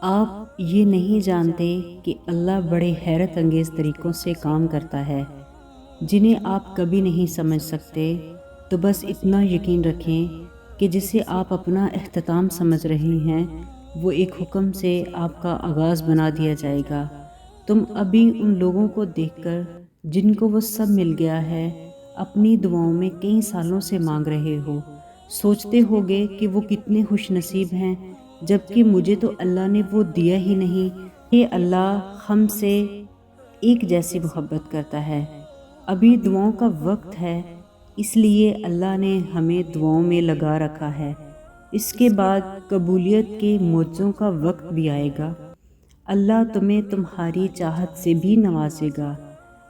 آپ یہ نہیں جانتے کہ اللہ بڑے حیرت انگیز طریقوں سے کام کرتا ہے جنہیں آپ کبھی نہیں سمجھ سکتے۔ تو بس اتنا یقین رکھیں کہ جسے آپ اپنا اختتام سمجھ رہے ہیں وہ ایک حکم سے آپ کا آغاز بنا دیا جائے گا۔ تم ابھی ان لوگوں کو دیکھ کر جن کو وہ سب مل گیا ہے اپنی دعاؤں میں کئی سالوں سے مانگ رہے ہو، سوچتے ہوگے کہ وہ کتنے خوش نصیب ہیں، جبکہ مجھے تو اللہ نے وہ دیا ہی نہیں۔ یہ اللہ ہم سے ایک جیسی محبت کرتا ہے۔ ابھی دعاؤں کا وقت ہے، اس لیے اللہ نے ہمیں دعاؤں میں لگا رکھا ہے۔ اس کے بعد قبولیت کے معجزوں کا وقت بھی آئے گا۔ اللہ تمہیں تمہاری چاہت سے بھی نوازے گا،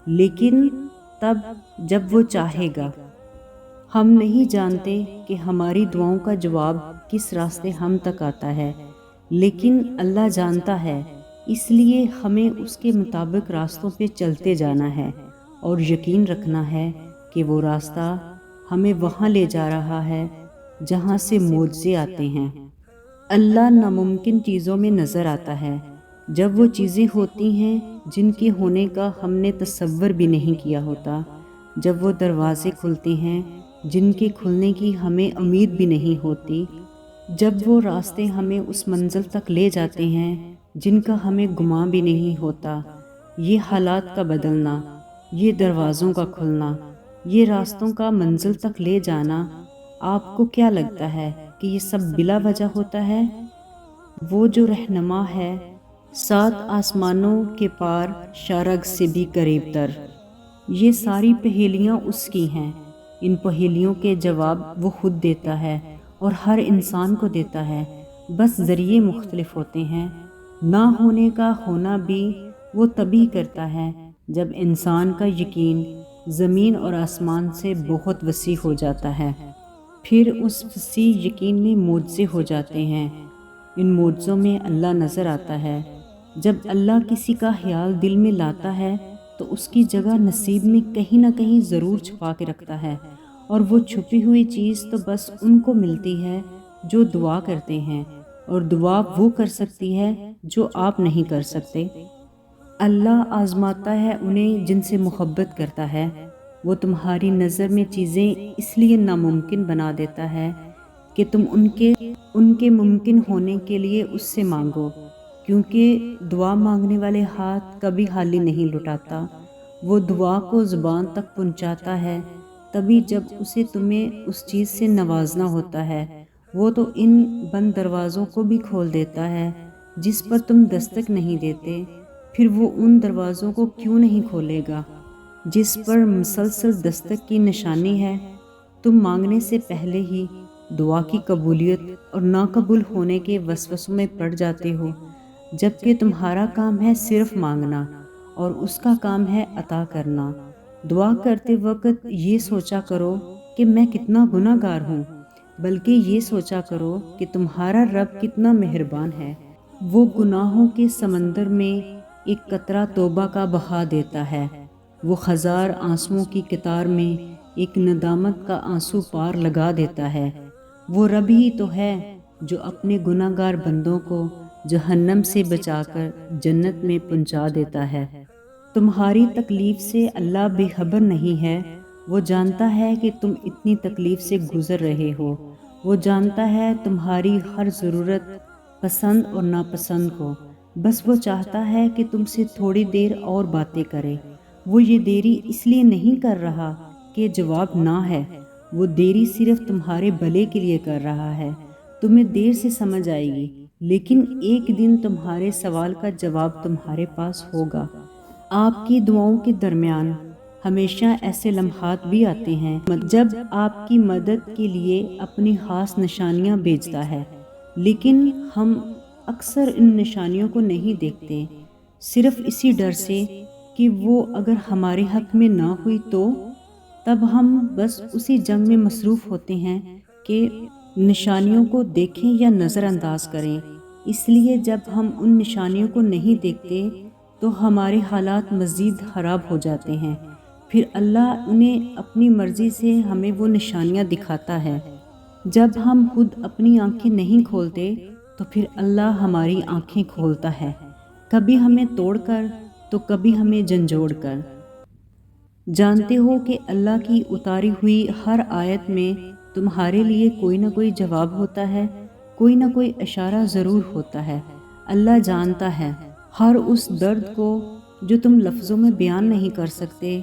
لیکن تب جب وہ چاہے گا۔ ہم نہیں جانتے کہ ہماری دعاؤں کا جواب کس راستے ہم تک آتا ہے، لیکن اللہ جانتا ہے، اس لیے ہمیں اس کے مطابق راستوں پہ چلتے جانا ہے اور یقین رکھنا ہے کہ وہ راستہ ہمیں وہاں لے جا رہا ہے جہاں سے معجزے آتے ہیں۔ اللہ ناممکن چیزوں میں نظر آتا ہے جب وہ چیزیں ہوتی ہیں جن کے ہونے کا ہم نے تصور بھی نہیں کیا ہوتا، جب وہ دروازے کھلتے ہیں جن کے کھلنے کی ہمیں امید بھی نہیں ہوتی، جب وہ راستے ہمیں اس منزل تک لے جاتے ہیں جن کا ہمیں گمان بھی نہیں ہوتا۔ یہ حالات کا بدلنا، یہ دروازوں کا کھلنا، یہ راستوں کا منزل تک لے جانا، آپ کو کیا لگتا ہے کہ یہ سب بلا وجہ ہوتا ہے؟ وہ جو رہنما ہے سات آسمانوں کے پار شارگ سے بھی قریب تر، یہ ساری پہیلیاں اس کی ہیں۔ ان پہیلیوں کے جواب وہ خود دیتا ہے اور ہر انسان کو دیتا ہے، بس ذریعے مختلف ہوتے ہیں۔ نہ ہونے کا ہونا بھی وہ تبھی کرتا ہے جب انسان کا یقین زمین اور آسمان سے بہت وسیع ہو جاتا ہے، پھر اس وسیع یقین میں معجزے ہو جاتے ہیں۔ ان معجزوں میں اللہ نظر آتا ہے۔ جب اللہ کسی کا خیال دل میں لاتا ہے تو اس کی جگہ نصیب میں کہیں نہ کہیں ضرور چھپا کے رکھتا ہے، اور وہ چھپی ہوئی چیز تو بس ان کو ملتی ہے جو دعا کرتے ہیں، اور دعا وہ کر سکتی ہے جو آپ نہیں کر سکتے۔ اللہ آزماتا ہے انہیں جن سے محبت کرتا ہے۔ وہ تمہاری نظر میں چیزیں اس لیے ناممکن بنا دیتا ہے کہ تم ان کے ممکن ہونے کے لیے اس سے مانگو، کیونکہ دعا مانگنے والے ہاتھ کبھی خالی نہیں لوٹاتا۔ وہ دعا کو زبان تک پہنچاتا ہے تبھی جب اسے تمہیں اس چیز سے نوازنا ہوتا ہے۔ وہ تو ان بند دروازوں کو بھی کھول دیتا ہے جس پر تم دستک نہیں دیتے، پھر وہ ان دروازوں کو کیوں نہیں کھولے گا جس پر مسلسل دستک کی نشانی ہے۔ تم مانگنے سے پہلے ہی دعا کی قبولیت اور ناقبول ہونے کے وسوسوں میں پڑ جاتے ہو، جبکہ تمہارا کام ہے صرف مانگنا اور اس کا کام ہے عطا کرنا۔ دعا کرتے وقت یہ سوچا کرو کہ میں کتنا گناہ گار ہوں، بلکہ یہ سوچا کرو کہ تمہارا رب کتنا مہربان ہے۔ وہ گناہوں کے سمندر میں ایک قطرہ توبہ کا بہا دیتا ہے، وہ ہزار آنسوؤں کی قطار میں ایک ندامت کا آنسو پار لگا دیتا ہے۔ وہ رب ہی تو ہے جو اپنے گناہ گار بندوں کو جہنم سے بچا کر جنت میں پہنچا دیتا ہے۔ تمہاری تکلیف سے اللہ بے خبر نہیں ہے، وہ جانتا ہے کہ تم اتنی تکلیف سے گزر رہے ہو۔ وہ جانتا ہے تمہاری ہر ضرورت، پسند اور ناپسند کو، بس وہ چاہتا ہے کہ تم سے تھوڑی دیر اور باتیں کرے۔ وہ یہ دیری اس لیے نہیں کر رہا کہ جواب نہ ہے، وہ دیری صرف تمہارے بھلے کے لیے کر رہا ہے۔ تمہیں دیر سے سمجھ آئے گی، لیکن ایک دن تمہارے سوال کا جواب تمہارے پاس ہوگا۔ آپ کی دعاؤں کے درمیان ہمیشہ ایسے لمحات بھی آتے ہیں جب آپ کی مدد کے لیے اپنی خاص نشانیاں بھیجتا ہے، لیکن ہم اکثر ان نشانیوں کو نہیں دیکھتے، صرف اسی ڈر سے کہ وہ اگر ہمارے حق میں نہ ہوئی تو۔ تب ہم بس اسی جنگ میں مصروف ہوتے ہیں کہ نشانیوں کو دیکھیں یا نظر انداز کریں۔ اس لیے جب ہم ان نشانیوں کو نہیں دیکھتے تو ہمارے حالات مزید خراب ہو جاتے ہیں، پھر اللہ انہیں اپنی مرضی سے ہمیں وہ نشانیاں دکھاتا ہے۔ جب ہم خود اپنی آنکھیں نہیں کھولتے تو پھر اللہ ہماری آنکھیں کھولتا ہے، کبھی ہمیں توڑ کر تو کبھی ہمیں جھنجھوڑ کر۔ جانتے ہو کہ اللہ کی اتاری ہوئی ہر آیت میں تمہارے لیے کوئی نہ کوئی جواب ہوتا ہے، کوئی نہ کوئی اشارہ ضرور ہوتا ہے۔ اللہ جانتا ہے ہر اس درد کو جو تم لفظوں میں بیان نہیں کر سکتے،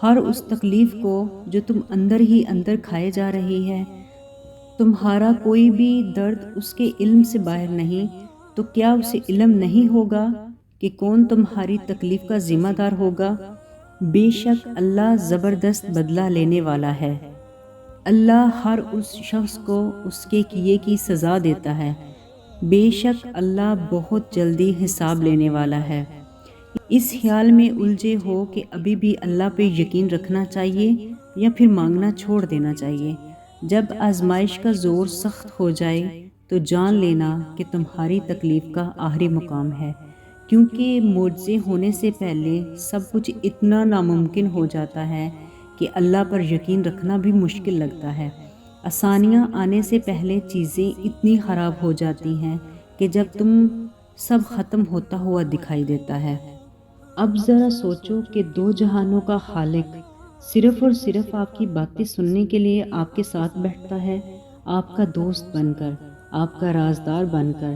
ہر اس تکلیف کو جو تم اندر ہی اندر کھائے جا رہی ہے۔ تمہارا کوئی بھی درد اس کے علم سے باہر نہیں، تو کیا اسے علم نہیں ہوگا کہ کون تمہاری تکلیف کا ذمہ دار ہوگا؟ بے شک اللہ زبردست بدلہ لینے والا ہے۔ اللہ ہر اس شخص کو اس کے کیے کی سزا دیتا ہے۔ بے شک اللہ بہت جلدی حساب لینے والا ہے۔ اس خیال میں الجھے ہو کہ ابھی بھی اللہ پہ یقین رکھنا چاہیے یا پھر مانگنا چھوڑ دینا چاہیے۔ جب آزمائش کا زور سخت ہو جائے تو جان لینا کہ تمہاری تکلیف کا آخری مقام ہے، کیونکہ معجزے ہونے سے پہلے سب کچھ اتنا ناممکن ہو جاتا ہے کہ اللہ پر یقین رکھنا بھی مشکل لگتا ہے۔ آسانیاں آنے سے پہلے چیزیں اتنی خراب ہو جاتی ہیں کہ جب تم سب ختم ہوتا ہوا دکھائی دیتا ہے۔ اب ذرا سوچو کہ دو جہانوں کا خالق صرف اور صرف آپ کی باتیں سننے کے لیے آپ کے ساتھ بیٹھتا ہے، آپ کا دوست بن کر، آپ کا رازدار بن کر،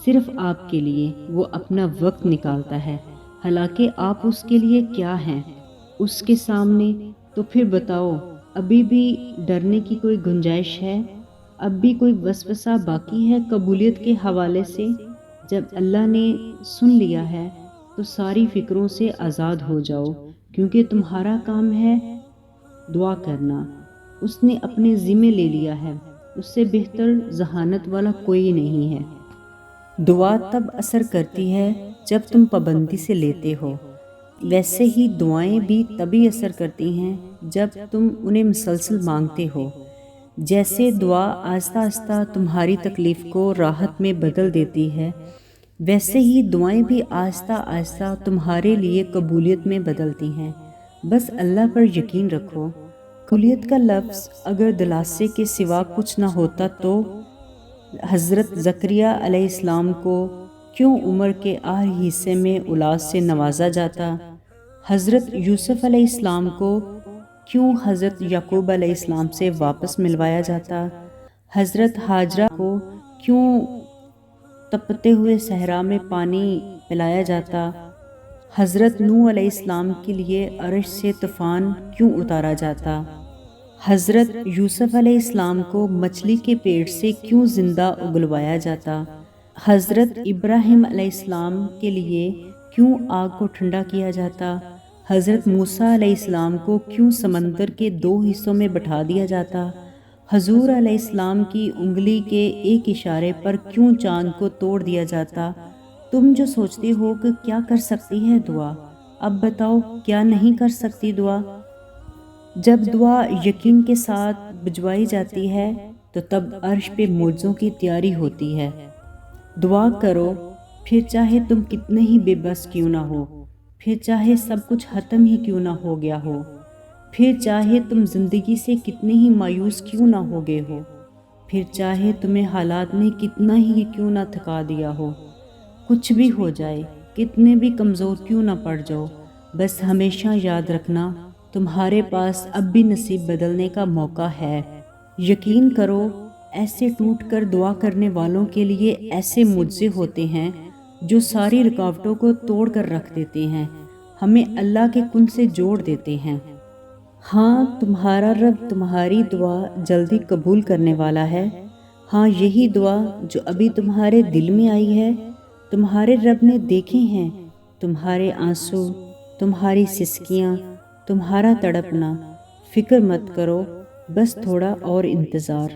صرف آپ کے لیے وہ اپنا وقت نکالتا ہے، حالانکہ آپ اس کے لیے کیا ہیں اس کے سامنے۔ تو پھر بتاؤ، ابھی بھی ڈرنے کی کوئی گنجائش ہے؟ اب بھی کوئی وسوسہ باقی ہے قبولیت کے حوالے سے؟ جب اللہ نے سن لیا ہے تو ساری فکروں سے آزاد ہو جاؤ، کیونکہ تمہارا کام ہے دعا کرنا۔ اس نے اپنے ذمے لے لیا ہے، اس سے بہتر ذہانت والا کوئی نہیں ہے۔ دعا تب اثر کرتی ہے جب تم پابندی سے لیتے ہو، ویسے ہی دعائیں بھی تبھی اثر کرتی ہیں جب تم انہیں مسلسل مانگتے ہو۔ جیسے دعا آہستہ آہستہ تمہاری تکلیف کو راحت میں بدل دیتی ہے، ویسے ہی دعائیں بھی آہستہ آہستہ تمہارے لیے قبولیت میں بدلتی ہیں۔ بس اللہ پر یقین رکھو۔ قبولیت کا لفظ اگر دلاسے کے سوا کچھ نہ ہوتا تو حضرت زکریہ علیہ السلام کو کیوں عمر کے آخری حصے میں اولاد سے نوازا جاتا؟ حضرت یوسف علیہ السلام کو کیوں حضرت یعقوب علیہ السلام سے واپس ملوایا جاتا؟ حضرت ہاجرہ کو کیوں تپتے ہوئے صحرا میں پانی پلایا جاتا؟ حضرت نوح علیہ السلام کے لیے عرش سے طوفان کیوں اتارا جاتا؟ حضرت یوسف علیہ السلام کو مچھلی کے پیٹ سے کیوں زندہ اگلوایا جاتا؟ حضرت ابراہیم علیہ السلام کے لیے کیوں آگ کو ٹھنڈا کیا جاتا؟ حضرت موسیٰ علیہ السلام کو کیوں سمندر کے 2 حصوں میں بٹھا دیا جاتا؟ حضور علیہ السلام کی انگلی کے ایک اشارے پر کیوں چاند کو توڑ دیا جاتا؟ تم جو سوچتے ہو کہ کیا کر سکتی ہے دعا، اب بتاؤ کیا نہیں کر سکتی دعا؟ جب دعا یقین کے ساتھ بھجوائی جاتی ہے تو تب عرش پہ معجزوں کی تیاری ہوتی ہے۔ دعا کرو، پھر چاہے تم کتنے ہی بے بس کیوں نہ ہو، پھر چاہے سب کچھ ختم ہی کیوں نہ ہو گیا ہو، پھر چاہے تم زندگی سے کتنے ہی مایوس کیوں نہ ہو گئے ہو، پھر چاہے تمہیں حالات نے کتنا ہی کیوں نہ تھکا دیا ہو، کچھ بھی ہو جائے، کتنے بھی کمزور کیوں نہ پڑ جاؤ، بس ہمیشہ یاد رکھنا تمہارے پاس اب بھی نصیب بدلنے کا موقع ہے۔ یقین کرو، ایسے ٹوٹ کر دعا کرنے والوں کے لیے ایسے معجزے ہوتے ہیں جو ساری رکاوٹوں کو توڑ کر رکھ دیتے ہیں، ہمیں اللہ کے کن سے جوڑ دیتے ہیں۔ ہاں، تمہارا رب تمہاری دعا جلدی قبول کرنے والا ہے۔ ہاں، یہی دعا جو ابھی تمہارے دل میں آئی ہے، تمہارے رب نے دیکھے ہیں تمہارے آنسو، تمہاری سسکیاں، تمہارا تڑپنا۔ فکر مت کرو، بس تھوڑا اور انتظار۔